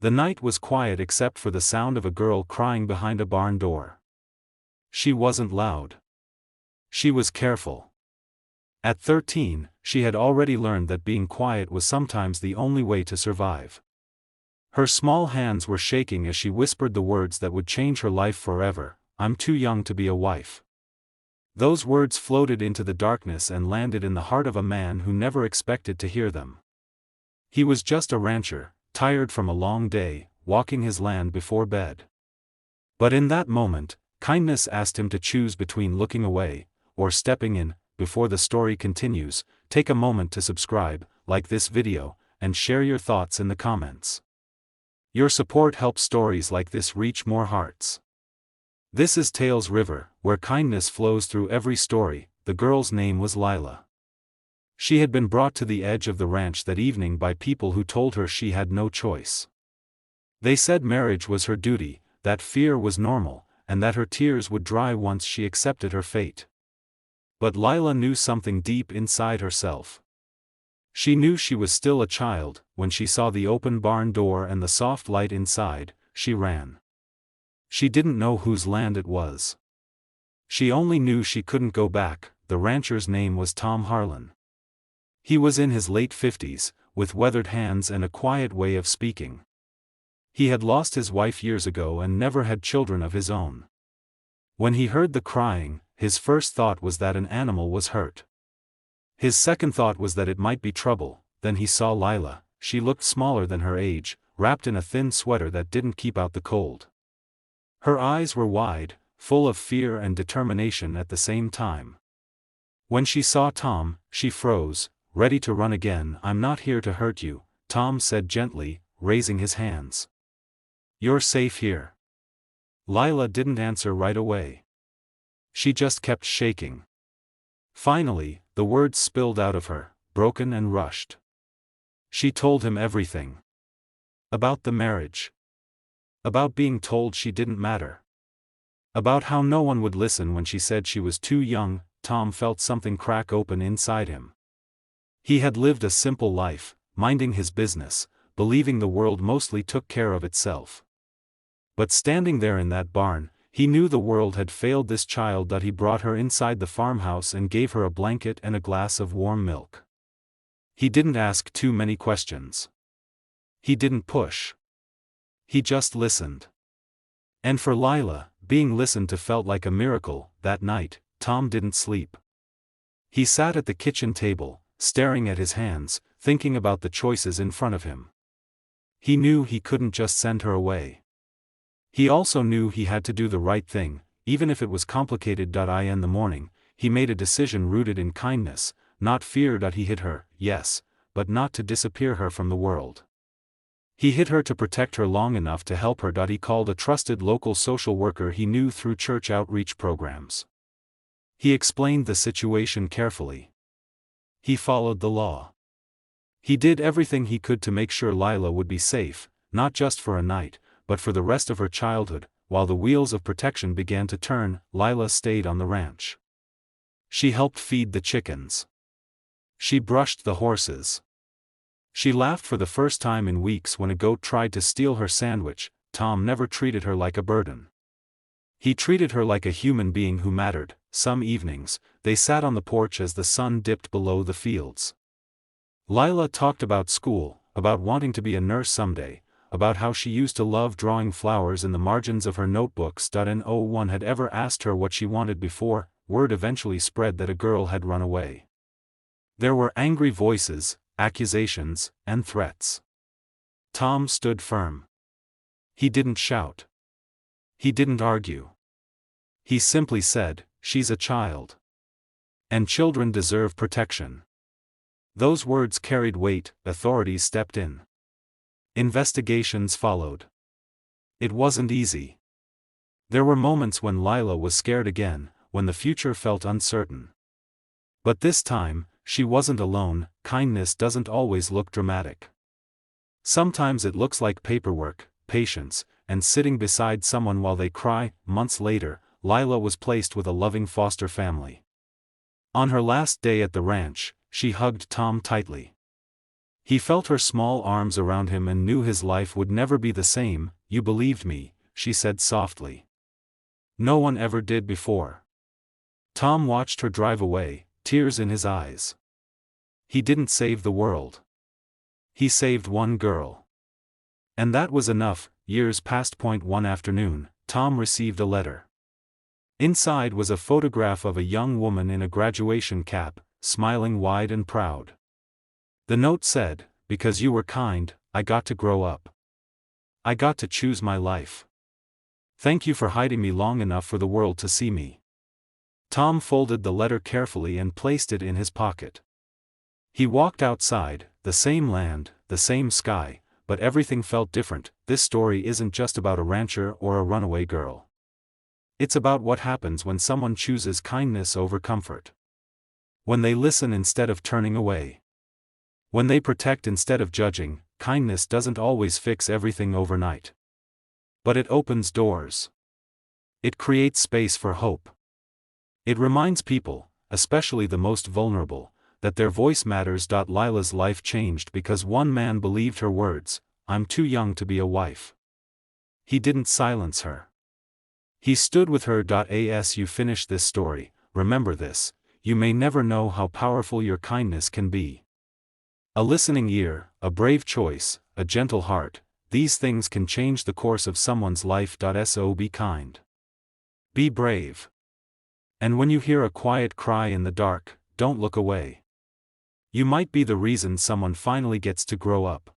The night was quiet except for the sound of a girl crying behind a barn door. She wasn't loud. She was careful. At 13, she had already learned that being quiet was sometimes the only way to survive. Her small hands were shaking as she whispered the words that would change her life forever. "I'm too young to be a wife." Those words floated into the darkness and landed in the heart of a man who never expected to hear them. He was just a rancher, tired from a long day, walking his land before bed. But in that moment, kindness asked him to choose between looking away or stepping in. Before the story continues, take a moment to subscribe, like this video, and share your thoughts in the comments. Your support helps stories like this reach more hearts. This is Tales River, where kindness flows through every story. The girl's name was Lila. She had been brought to the edge of the ranch that evening by people who told her she had no choice. They said marriage was her duty, that fear was normal, and that her tears would dry once she accepted her fate. But Lila knew something deep inside herself. She knew she was still a child. When she saw the open barn door and the soft light inside, she ran. She didn't know whose land it was. She only knew she couldn't go back. The rancher's name was Tom Harlan. He was in his late 50s, with weathered hands and a quiet way of speaking. He had lost his wife years ago and never had children of his own. When he heard the crying, his first thought was that an animal was hurt. His second thought was that it might be trouble. Then he saw Lila. She looked smaller than her age, wrapped in a thin sweater that didn't keep out the cold. Her eyes were wide, full of fear and determination at the same time. When she saw Tom, she froze, ready to run again. "I'm not here to hurt you," Tom said gently, raising his hands. "You're safe here." Lila didn't answer right away. She just kept shaking. Finally, the words spilled out of her, broken and rushed. She told him everything. About the marriage. About being told she didn't matter. About how no one would listen when she said she was too young. Tom felt something crack open inside him. He had lived a simple life, minding his business, believing the world mostly took care of itself. But standing there in that barn, he knew the world had failed this child. That he brought her inside the farmhouse and gave her a blanket and a glass of warm milk. He didn't ask too many questions. He didn't push. He just listened. And for Lila, being listened to felt like a miracle. That night, Tom didn't sleep. He sat at the kitchen table, staring at his hands, thinking about the choices in front of him. He knew he couldn't just send her away. He also knew he had to do the right thing, even if it was complicated. In the morning, he made a decision rooted in kindness, not fear. He hid her, yes, but not to disappear her from the world. He hid her to protect her long enough to help her. He called a trusted local social worker he knew through church outreach programs. He explained the situation carefully. He followed the law. He did everything he could to make sure Lila would be safe, not just for a night, but for the rest of her childhood. While the wheels of protection began to turn, Lila stayed on the ranch. She helped feed the chickens. She brushed the horses. She laughed for the first time in weeks when a goat tried to steal her sandwich. Tom never treated her like a burden. He treated her like a human being who mattered. Some evenings, they sat on the porch as the sun dipped below the fields. Lila talked about school, about wanting to be a nurse someday, about how she used to love drawing flowers in the margins of her notebooks. No one had ever asked her what she wanted before. Word eventually spread that a girl had run away. There were angry voices, accusations, and threats. Tom stood firm. He didn't shout. He didn't argue. He simply said, "She's a child. And children deserve protection." Those words carried weight. Authorities stepped in. Investigations followed. It wasn't easy. There were moments when Lila was scared again, when the future felt uncertain. But this time, she wasn't alone. Kindness doesn't always look dramatic. Sometimes it looks like paperwork, patience, and sitting beside someone while they cry. Months later, Lila was placed with a loving foster family. On her last day at the ranch, she hugged Tom tightly. He felt her small arms around him and knew his life would never be the same. "You believed me," she said softly. "No one ever did before." Tom watched her drive away, tears in his eyes. He didn't save the world. He saved one girl. And that was enough. Years passed. One afternoon, Tom received a letter. Inside was a photograph of a young woman in a graduation cap, smiling wide and proud. The note said, "Because you were kind, I got to grow up. I got to choose my life. Thank you for hiding me long enough for the world to see me." Tom folded the letter carefully and placed it in his pocket. He walked outside, the same land, the same sky, but everything felt different. This story isn't just about a rancher or a runaway girl. It's about what happens when someone chooses kindness over comfort. When they listen instead of turning away. When they protect instead of judging. Kindness doesn't always fix everything overnight. But it opens doors. It creates space for hope. It reminds people, especially the most vulnerable, that their voice matters. Lila's life changed because one man believed her words, "I'm too young to be a wife." He didn't silence her. He stood with her. As you finish this story, remember this: you may never know how powerful your kindness can be. A listening ear, a brave choice, a gentle heart, these things can change the course of someone's life. So be kind. Be brave. And when you hear a quiet cry in the dark, don't look away. You might be the reason someone finally gets to grow up.